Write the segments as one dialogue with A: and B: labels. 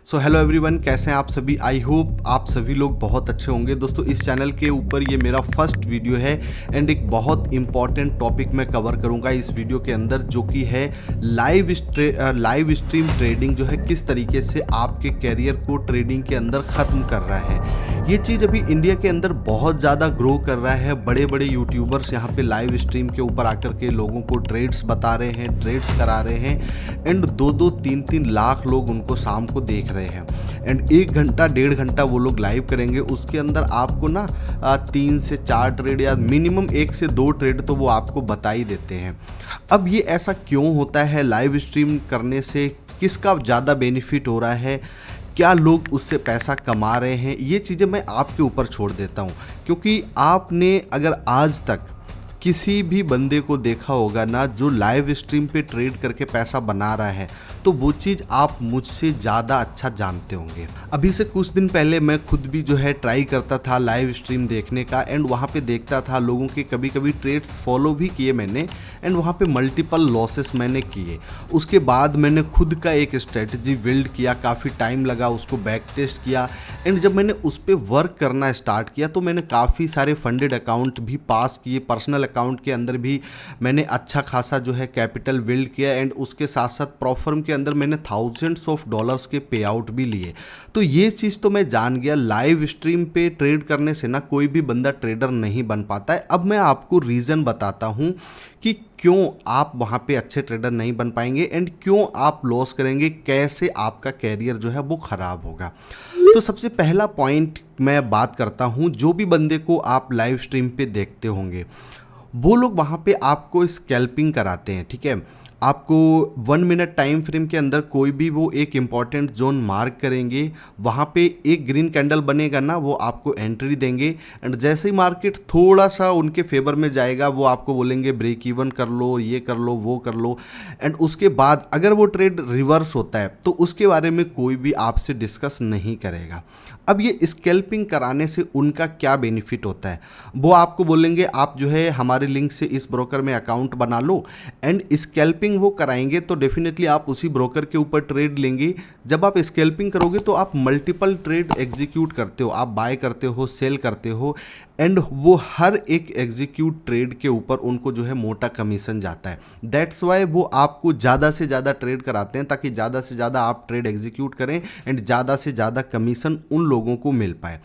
A: So hello everyone, कैसे हैं आप सभी। आई होप आप सभी लोग बहुत अच्छे होंगे। दोस्तों, इस चैनल के ऊपर ये मेरा फर्स्ट वीडियो है एंड एक बहुत इंपॉर्टेंट टॉपिक मैं कवर करूंगा इस वीडियो के अंदर, जो कि है लाइव स्ट्रीम ट्रेडिंग जो है किस तरीके से आपके कैरियर को ट्रेडिंग के अंदर ख़त्म कर रहा है। ये चीज़ अभी इंडिया के अंदर बहुत ज़्यादा ग्रो कर रहा है। बड़े बड़े यूट्यूबर्स यहाँ पे लाइव स्ट्रीम के ऊपर आकर के लोगों को ट्रेड्स बता रहे हैं, ट्रेड्स करा रहे हैं एंड 2-2, 3-3 लाख लोग उनको शाम को देख रहे हैं। एंड 1 घंटा 1.5 घंटा वो लोग लाइव करेंगे, उसके अंदर आपको ना 3 से 4 ट्रेड या मिनिमम 1 से 2 ट्रेड तो वो आपको बता ही देते हैं। अब ये ऐसा क्यों होता है? लाइव स्ट्रीम करने से किसका ज़्यादा बेनिफिट हो रहा है, क्या लोग उससे पैसा कमा रहे हैं, ये चीज़ें मैं आपके ऊपर छोड़ देता हूँ। क्योंकि आपने अगर आज तक किसी भी बंदे को देखा होगा ना जो लाइव स्ट्रीम पे ट्रेड करके पैसा बना रहा है, तो वो चीज़ आप मुझसे ज़्यादा अच्छा जानते होंगे। अभी से कुछ दिन पहले मैं खुद भी जो है ट्राई करता था लाइव स्ट्रीम देखने का एंड वहाँ पे देखता था लोगों के, कभी कभी ट्रेड्स फॉलो भी किए मैंने एंड वहाँ पे मल्टीपल लॉसेस मैंने किए। उसके बाद मैंने खुद का एक स्ट्रेटजी बिल्ड किया, काफ़ी टाइम लगा उसको बैक टेस्ट किया एंड जब मैंने उस पर वर्क करना स्टार्ट किया तो मैंने काफ़ी सारे फंडेड अकाउंट भी पास किए। पर्सनल अकाउंट के अंदर भी मैंने अच्छा खासा जो है कैपिटल बिल्ड किया एंड उसके साथ साथ प्रॉफर्म के अंदर मैंने थाउजेंड्स ऑफ डॉलर्स के पे आउट भी लिए। तो ये चीज़ तो मैं जान गया, लाइव स्ट्रीम पे ट्रेड करने से ना कोई भी बंदा ट्रेडर नहीं बन पाता है। अब मैं आपको रीज़न बताता हूँ कि क्यों आप वहाँ पे अच्छे ट्रेडर नहीं बन पाएंगे एंड क्यों आप लॉस करेंगे, कैसे आपका कैरियर जो है वो ख़राब होगा। तो सबसे पहला पॉइंट मैं बात करता हूँ, जो भी बंदे को आप लाइव स्ट्रीम पे देखते होंगे वो लोग वहाँ पे आपको स्कैल्पिंग कराते हैं। ठीक है, आपको 1 मिनट टाइम फ्रेम के अंदर कोई भी वो एक इम्पॉर्टेंट जोन मार्क करेंगे, वहाँ पे एक ग्रीन कैंडल बनेगा ना, वो आपको एंट्री देंगे एंड जैसे ही मार्केट थोड़ा सा उनके फेवर में जाएगा वो आपको बोलेंगे ब्रेक इवन कर लो, ये कर लो, वो कर लो एंड उसके बाद अगर वो ट्रेड रिवर्स होता है तो उसके बारे में कोई भी आपसे डिस्कस नहीं करेगा। अब ये स्कैल्पिंग कराने से उनका क्या बेनिफिट होता है, वो आपको बोलेंगे आप जो है हमारे लिंक से इस ब्रोकर में अकाउंट बना लो एंड स्कैल्पिंग वो कराएंगे तो डेफिनेटली आप उसी ब्रोकर के ऊपर ट्रेड लेंगे। जब आप स्कैल्पिंग करोगे तो आप मल्टीपल ट्रेड एग्जीक्यूट करते हो, आप बाय करते हो, सेल करते हो एंड वो हर एक एग्जीक्यूट ट्रेड के ऊपर उनको जो है मोटा कमीशन जाता है। दैट्स वाई वो आपको ज़्यादा से ज़्यादा ट्रेड कराते हैं ताकि ज़्यादा से ज़्यादा आप ट्रेड एग्जीक्यूट करें एंड ज़्यादा से ज़्यादा कमीशन उन लोगों को मिल पाए।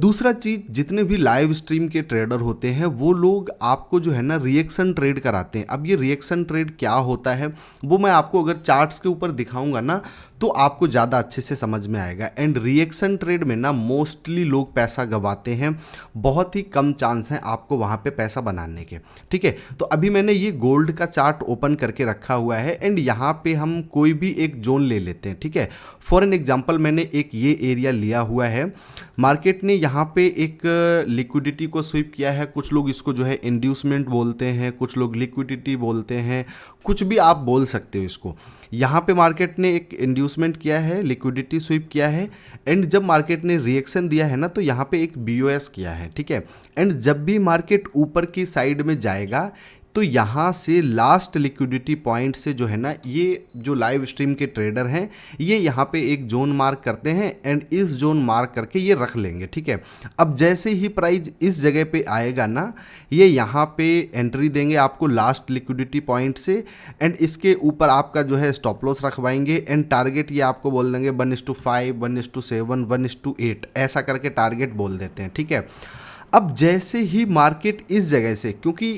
A: दूसरा चीज़, जितने भी लाइव स्ट्रीम के ट्रेडर होते हैं वो लोग आपको जो है ना रिएक्शन ट्रेड कराते हैं। अब ये रिएक्शन ट्रेड क्या होता है वो मैं आपको अगर चार्ट्स के ऊपर दिखाऊंगा ना तो आपको ज़्यादा अच्छे से समझ में आएगा। एंड रिएक्शन ट्रेड में ना मोस्टली लोग पैसा गंवाते हैं, बहुत ही कम चांस हैं आपको वहाँ पे पैसा बनाने के। ठीक है, तो अभी मैंने ये गोल्ड का चार्ट ओपन करके रखा हुआ है एंड यहाँ पे हम कोई भी एक जोन ले लेते हैं। ठीक है, फॉर एन एग्जाम्पल मैंने एक ये एरिया लिया हुआ है। मार्केट ने यहाँ पे एक लिक्विडिटी को स्वीप किया है, कुछ लोग इसको जो है इंड्यूसमेंट बोलते हैं, कुछ लोग लिक्विडिटी बोलते हैं, कुछ भी आप बोल सकते हो इसको। यहाँ पे मार्केट ने एक इंड्यूसमेंट किया है, लिक्विडिटी स्वीप किया है एंड जब मार्केट ने रिएक्शन दिया है ना तो यहाँ पे एक बीओएस किया है। ठीक है, एंड जब भी मार्केट ऊपर की साइड में जाएगा तो यहाँ से लास्ट लिक्विडिटी पॉइंट से जो है ना, ये जो लाइव स्ट्रीम के ट्रेडर हैं ये यहाँ पे एक जोन मार्क करते हैं एंड इस जोन मार्क करके ये रख लेंगे। ठीक है, अब जैसे ही प्राइस इस जगह पे आएगा ना, ये यहाँ पे एंट्री देंगे आपको लास्ट लिक्विडिटी पॉइंट से एंड इसके ऊपर आपका जो है स्टॉप लॉस रखवाएंगे एंड टारगेट ये आपको बोल देंगे 1:5, 1:7, 1:8 ऐसा करके टारगेट बोल देते हैं। ठीक है, अब जैसे ही मार्केट इस जगह से, क्योंकि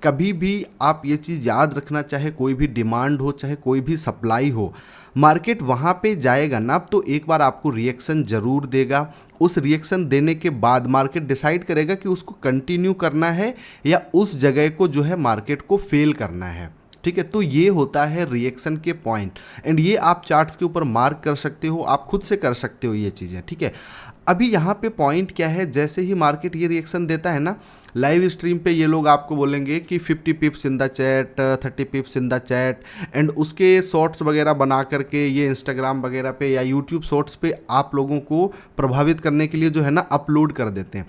A: कभी भी आप ये चीज़ याद रखना, चाहे कोई भी डिमांड हो चाहे कोई भी सप्लाई हो, मार्केट वहाँ पे जाएगा ना तो एक बार आपको रिएक्शन ज़रूर देगा। उस रिएक्शन देने के बाद मार्केट डिसाइड करेगा कि उसको कंटिन्यू करना है या उस जगह को जो है मार्केट को फेल करना है। ठीक है, तो ये होता है रिएक्शन के पॉइंट एंड ये आप चार्ट्स के ऊपर मार्क कर सकते हो, आप खुद से कर सकते हो ये चीज़ें। ठीक है, अभी यहाँ पे पॉइंट क्या है, जैसे ही मार्केट ये रिएक्शन देता है ना, लाइव स्ट्रीम पे ये लोग आपको बोलेंगे कि 50 पिप्स in the chat, 30 पिप्स in the chat, and उसके शॉर्ट्स वगैरह बना करके ये इंस्टाग्राम वगैरह पे या यूट्यूब शॉर्ट्स पे आप लोगों को प्रभावित करने के लिए जो है ना अपलोड कर देते हैं।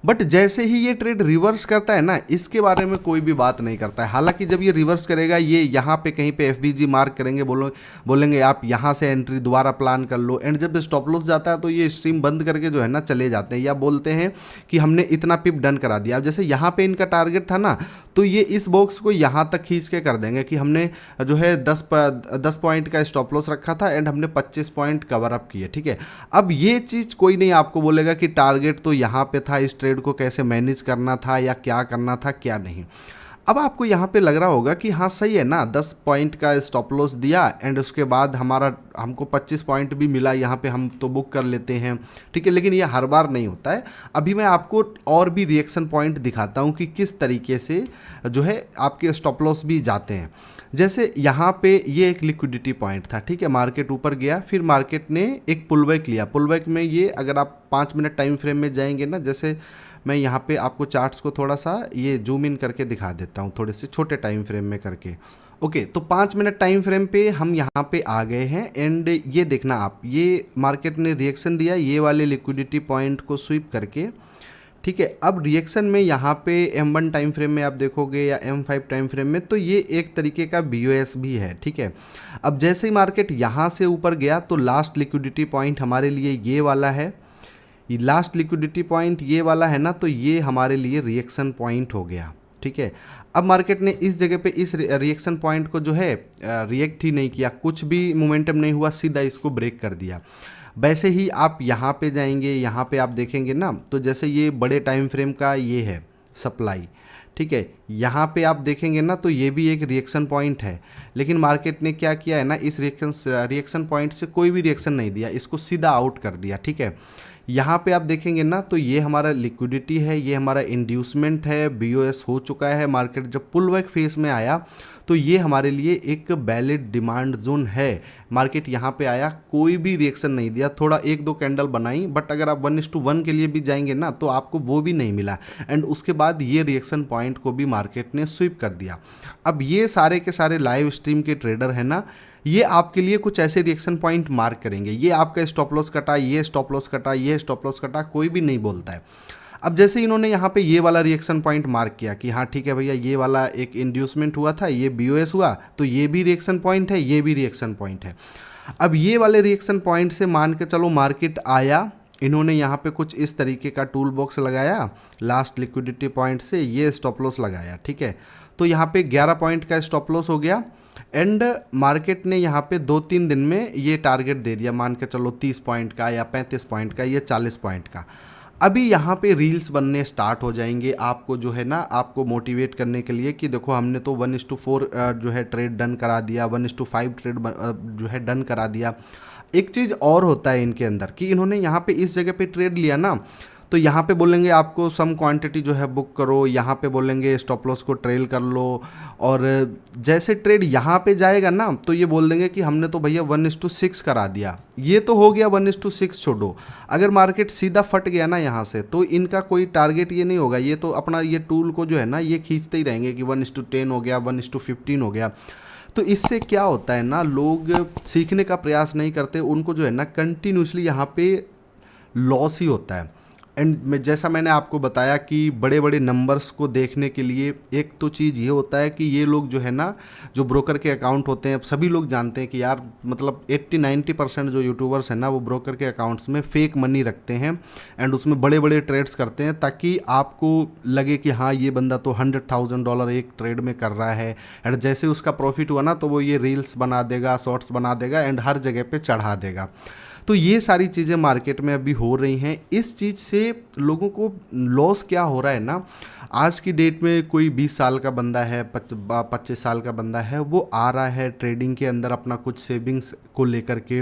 A: बट जैसे ही ये ट्रेड रिवर्स करता है ना, इसके बारे में कोई भी बात नहीं करता है। हालांकि जब ये रिवर्स करेगा, ये यहाँ पे कहीं पे एफबीजी मार्क करेंगे, बोलेंगे आप यहाँ से एंट्री दोबारा प्लान कर लो, एंड जब स्टॉप लॉस जाता है तो ये स्ट्रीम बंद करके जो है ना चले जाते हैं, या बोलते हैं कि हमने इतना पिप डन करा दिया। अब जैसे यहाँ पे इनका टारगेट था ना, तो ये इस बॉक्स को यहाँ तक खींच के कर देंगे कि हमने जो है 10 पॉइंट का स्टॉप लॉस रखा था एंड हमने 25 पॉइंट कवर अप किए, ठीक है। अब ये चीज़ कोई नहीं आपको बोलेगा कि टारगेट तो यहाँ पे था, इस ट्रेड को कैसे मैनेज करना था या क्या करना था क्या नहीं। अब आपको यहाँ पे लग रहा होगा कि हाँ सही है ना, 10 पॉइंट का स्टॉप लॉस दिया एंड उसके बाद हमको 25 पॉइंट भी मिला, यहाँ पे हम तो बुक कर लेते हैं, ठीक है। लेकिन ये हर बार नहीं होता है। अभी मैं आपको और भी रिएक्शन पॉइंट दिखाता हूँ कि किस तरीके से जो है आपके स्टॉप लॉस भी जाते हैं। जैसे यहाँ पे ये एक लिक्विडिटी पॉइंट था, ठीक है। मार्केट ऊपर गया, फिर मार्केट ने एक पुलबैक लिया। पुलबैक में ये अगर आप 5 मिनट टाइम फ्रेम में जाएंगे ना, जैसे मैं यहाँ पे आपको चार्ट्स को थोड़ा सा ये जूम इन करके दिखा देता हूँ, थोड़े से छोटे टाइम फ्रेम में करके। ओके, तो 5 मिनट टाइम फ्रेम पे हम यहाँ पे आ गए हैं एंड ये देखना आप, ये मार्केट ने रिएक्शन दिया ये वाले लिक्विडिटी पॉइंट को स्वीप करके, ठीक है। अब रिएक्शन में यहाँ पे M1 टाइम फ्रेम में आप देखोगे या M5 टाइम फ्रेम में, तो ये एक तरीके का BOS भी है, ठीक है। अब जैसे ही मार्केट यहाँ से ऊपर गया तो लास्ट लिक्विडिटी पॉइंट हमारे लिए ये वाला है, ये लास्ट लिक्विडिटी पॉइंट ये वाला है ना, तो ये हमारे लिए रिएक्शन पॉइंट हो गया, ठीक है। अब मार्केट ने इस जगह पे इस रिएक्शन पॉइंट को जो है रिएक्ट ही नहीं किया, कुछ भी मोमेंटम नहीं हुआ, सीधा इसको ब्रेक कर दिया। वैसे ही आप यहाँ पे जाएंगे, यहाँ पे आप देखेंगे ना, तो जैसे ये बड़े टाइम फ्रेम का ये है सप्लाई, ठीक है। यहाँ पे आप देखेंगे ना, तो ये भी एक रिएक्शन पॉइंट है, लेकिन मार्केट ने क्या किया है ना, इस रिएक्शन पॉइंट से कोई भी रिएक्शन नहीं दिया, इसको सीधा आउट कर दिया, ठीक है। यहाँ पे आप देखेंगे ना, तो ये हमारा लिक्विडिटी है, ये हमारा इंड्यूसमेंट है, BOS हो चुका है। मार्केट जब पुल बैक फेस में आया तो ये हमारे लिए एक वैलिड डिमांड जोन है। मार्केट यहाँ पे आया, कोई भी रिएक्शन नहीं दिया, थोड़ा 1-2 कैंडल बनाई, बट अगर आप 1:1 के लिए भी जाएंगे ना, तो आपको वो भी नहीं मिला, एंड उसके बाद ये रिएक्शन पॉइंट को भी मार्केट ने स्वीप कर दिया। अब ये सारे के सारे लाइव स्ट्रीम के ट्रेडर है ना, ये आपके लिए कुछ ऐसे रिएक्शन पॉइंट मार्क करेंगे, ये आपका स्टॉप लॉस कटा, ये स्टॉप लॉस कटा, ये स्टॉप लॉस कटा, कोई भी नहीं बोलता है। अब जैसे इन्होंने यहाँ पे ये वाला रिएक्शन पॉइंट मार्क किया कि हाँ ठीक है भैया, ये वाला एक इंड्यूसमेंट हुआ था, ये BOS हुआ, तो ये भी रिएक्शन पॉइंट है, ये भी रिएक्शन पॉइंट है। अब ये वाले रिएक्शन पॉइंट से मान के चलो मार्केट आया, इन्होंने यहाँ पे कुछ इस तरीके का टूल बॉक्स लगाया, लास्ट लिक्विडिटी पॉइंट से ये स्टॉप लॉस लगाया, ठीक है। तो यहाँ पे 11 पॉइंट का स्टॉप लॉस हो गया, एंड मार्केट ने यहाँ पे 2-3 दिन में ये टारगेट दे दिया, मान के चलो 30 पॉइंट का या 35 पॉइंट का या 40 पॉइंट का। अभी यहाँ पे रील्स बनने स्टार्ट हो जाएंगे, आपको जो है ना, आपको मोटिवेट करने के लिए कि देखो हमने तो 1:4 जो है ट्रेड डन करा दिया, 1:5 ट्रेड जो है डन करा दिया। एक चीज़ और होता है इनके अंदर कि इन्होंने यहाँ पे इस जगह पे ट्रेड लिया ना, तो यहाँ पे बोलेंगे आपको सम क्वांटिटी जो है बुक करो, यहाँ पे बोलेंगे स्टॉप लॉस को ट्रेल कर लो, और जैसे ट्रेड यहाँ पे जाएगा ना, तो ये बोल देंगे कि हमने तो भैया 1:6 करा दिया। ये तो हो गया 1:6 छोड़ो, अगर मार्केट सीधा फट गया ना यहाँ से, तो इनका कोई टारगेट ये नहीं होगा, ये तो अपना ये टूल को जो है ना ये खींचते ही रहेंगे कि 1:10 हो गया, 1:15 हो गया। तो इससे क्या होता है ना, लोग सीखने का प्रयास नहीं करते, उनको जो है ना कंटिन्यूसली यहाँ पे लॉस ही होता है। एंड जैसा मैंने आपको बताया कि बड़े बड़े नंबर्स को देखने के लिए एक तो चीज़ ये होता है कि ये लोग जो है ना, जो ब्रोकर के अकाउंट होते हैं, अब सभी लोग जानते हैं कि यार मतलब 80-90% जो यूट्यूबर्स हैं ना, वो ब्रोकर के अकाउंट्स में फेक मनी रखते हैं एंड उसमें बड़े बड़े ट्रेड्स करते हैं, ताकि आपको लगे कि हाँ ये बंदा तो $100,000 एक ट्रेड में कर रहा है, एंड जैसे उसका प्रॉफिट हुआ ना, तो वो ये रील्स बना देगा, शॉर्ट्स बना देगा एंड हर जगह पे चढ़ा देगा। तो ये सारी चीज़ें मार्केट में अभी हो रही हैं। इस चीज़ से लोगों को लॉस क्या हो रहा है ना, आज की डेट में कोई 20 साल का बंदा है, 25 साल का बंदा है, वो आ रहा है ट्रेडिंग के अंदर अपना कुछ सेविंग्स को लेकर के,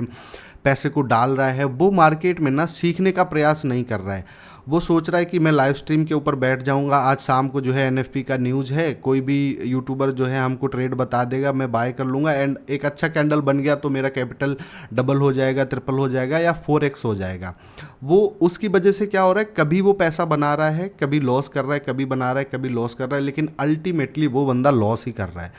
A: पैसे को डाल रहा है वो मार्केट में ना सीखने का प्रयास नहीं कर रहा है। वो सोच रहा है कि मैं लाइव स्ट्रीम के ऊपर बैठ जाऊंगा, आज शाम को जो है एनएफपी का न्यूज़ है, कोई भी यूट्यूबर जो है हमको ट्रेड बता देगा, मैं बाय कर लूँगा एंड एक अच्छा कैंडल बन गया तो मेरा कैपिटल डबल हो जाएगा, ट्रिपल हो जाएगा या 4x हो जाएगा। वो उसकी वजह से क्या हो रहा है, कभी वो पैसा बना रहा है, कभी लॉस कर रहा है, कभी बना रहा है, कभी लॉस कर रहा है, लेकिन अल्टीमेटली वो बंदा लॉस ही कर रहा है।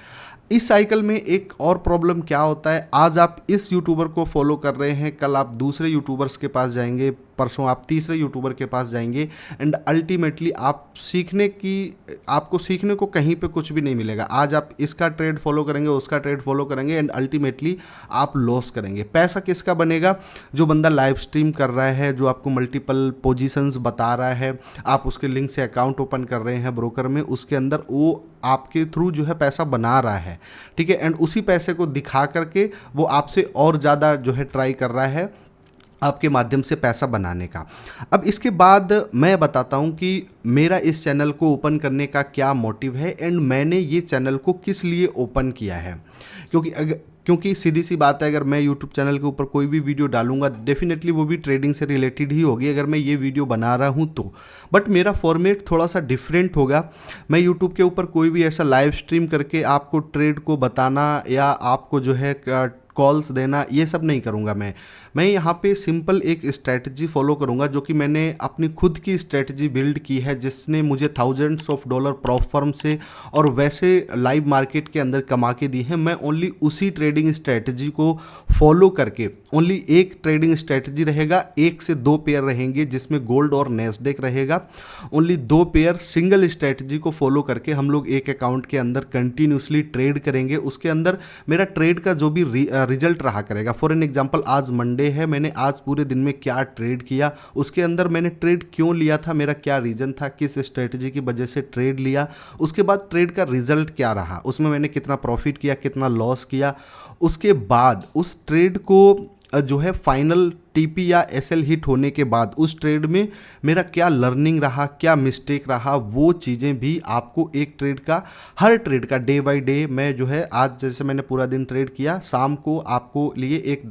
A: इस साइकिल में एक और प्रॉब्लम क्या होता है, आज आप इस यूट्यूबर को फॉलो कर रहे हैं, कल आप दूसरे यूट्यूबर्स के पास जाएंगे, परसों आप तीसरे यूट्यूबर के पास जाएंगे एंड अल्टीमेटली आपको सीखने को कहीं पे कुछ भी नहीं मिलेगा। आज आप इसका ट्रेड फॉलो करेंगे, उसका ट्रेड फॉलो करेंगे एंड अल्टीमेटली आप लॉस करेंगे। पैसा किसका बनेगा, जो बंदा लाइव स्ट्रीम कर रहा है, जो आपको मल्टीपल पोजीशंस बता रहा है, आप उसके लिंक से अकाउंट ओपन कर रहे हैं ब्रोकर में, उसके अंदर वो आपके थ्रू जो है पैसा बना रहा है, ठीक है, एंड उसी पैसे को दिखा करके वो आपसे और ज़्यादा जो है ट्राई कर रहा है आपके माध्यम से पैसा बनाने का। अब इसके बाद मैं बताता हूँ कि मेरा इस चैनल को ओपन करने का क्या मोटिव है एंड मैंने ये चैनल को किस लिए ओपन किया है। क्योंकि सीधी सी बात है, अगर मैं यूट्यूब चैनल के ऊपर कोई भी वीडियो डालूंगा डेफिनेटली वो भी ट्रेडिंग से रिलेटेड ही होगी, अगर मैं ये वीडियो बना रहा हूँ तो। बट मेरा फॉर्मेट थोड़ा सा डिफरेंट होगा। मैं यूट्यूब के ऊपर कोई भी ऐसा लाइव स्ट्रीम करके आपको ट्रेड को बताना या आपको जो है कॉल्स देना, ये सब नहीं करूँगा। मैं यहाँ पे सिंपल एक स्ट्रैटेजी फॉलो करूँगा जो कि मैंने अपनी खुद की स्ट्रैटेजी बिल्ड की है, जिसने मुझे thousands of dollar prop firm से और वैसे लाइव मार्केट के अंदर कमा के दी है। मैं ओनली उसी ट्रेडिंग स्ट्रैटेजी को फॉलो करके, ओनली एक ट्रेडिंग स्ट्रैटेजी रहेगा, 1 से 2 पेयर रहेंगे जिसमें गोल्ड और नेस्डेक रहेगा। ओनली 2 पेयर सिंगल स्ट्रैटेजी को फॉलो करके हम लोग एक अकाउंट के अंदर कंटिन्यूसली ट्रेड करेंगे। उसके अंदर मेरा ट्रेड का जो भी रिजल्ट रहा करेगा, फॉर एन एग्जांपल आज मंडे है, मैंने आज पूरे दिन में क्या ट्रेड किया, उसके अंदर मैंने ट्रेड क्यों लिया था, मेरा क्या रीजन था, किस स्ट्रेटजी की वजह से ट्रेड लिया, उसके बाद ट्रेड का रिजल्ट क्या रहा, उसमें मैंने कितना प्रॉफिट किया, कितना लॉस किया, उसके बाद उस ट्रेड को जो है फाइनल टीपी या एसएल हिट होने के बाद उस ट्रेड में मेरा क्या लर्निंग रहा, क्या मिस्टेक रहा, वो चीज़ें भी आपको एक ट्रेड का, हर ट्रेड का डे बाय डे मैं जो है, आज जैसे मैंने पूरा दिन ट्रेड किया, शाम को आपको लिए एक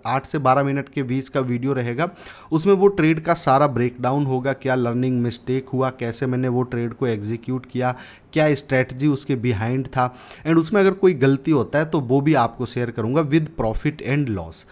A: 8 से 12 मिनट के बीच का वीडियो रहेगा, उसमें वो ट्रेड का सारा ब्रेकडाउन होगा, क्या लर्निंग मिस्टेक हुआ, कैसे मैंने वो ट्रेड को एग्जीक्यूट किया, क्या स्ट्रैटेजी उसके बिहाइंड था, एंड उसमें अगर कोई गलती होता है तो वो भी आपको शेयर करूंगा विद प्रॉफिट एंड लॉस।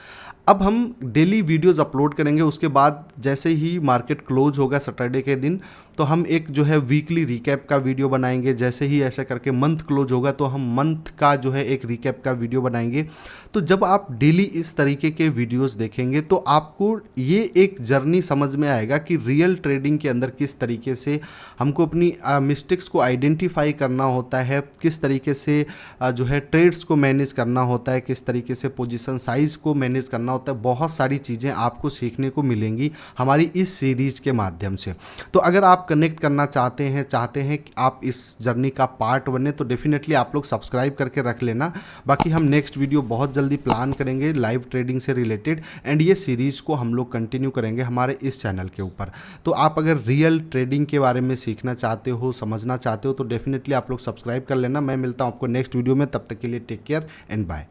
A: अब हम डेली वीडियोस अपलोड करेंगे, उसके बाद जैसे ही मार्केट क्लोज होगा सैटरडे के दिन तो हम एक जो है वीकली रिकैप का वीडियो बनाएंगे, जैसे ही ऐसा करके मंथ क्लोज होगा तो हम मंथ का जो है एक रिकैप का वीडियो बनाएंगे। तो जब आप डेली इस तरीके के वीडियोस देखेंगे तो आपको ये एक जर्नी समझ में आएगा कि रियल ट्रेडिंग के अंदर किस तरीके से हमको अपनी मिस्टेक्स को आइडेंटिफाई करना होता है, किस तरीके से जो है ट्रेड्स को मैनेज करना होता है, किस तरीके से पोजीशन साइज को मैनेज करना होता है। बहुत सारी चीज़ें आपको सीखने को मिलेंगी हमारी इस सीरीज़ के माध्यम से। तो अगर आप कनेक्ट करना चाहते हैं कि आप इस जर्नी का पार्ट बने तो डेफिनेटली आप लोग सब्सक्राइब करके रख लेना। बाकी हम नेक्स्ट वीडियो बहुत जल्दी प्लान करेंगे लाइव ट्रेडिंग से रिलेटेड एंड ये सीरीज़ को हम लोग कंटिन्यू करेंगे हमारे इस चैनल के ऊपर। तो आप अगर रियल ट्रेडिंग के बारे में सीखना चाहते हो, समझना चाहते हो तो डेफिनेटली आप लोग सब्सक्राइब कर लेना। मैं मिलता हूँ आपको नेक्स्ट वीडियो में, तब तक के लिए टेक केयर एंड बाय।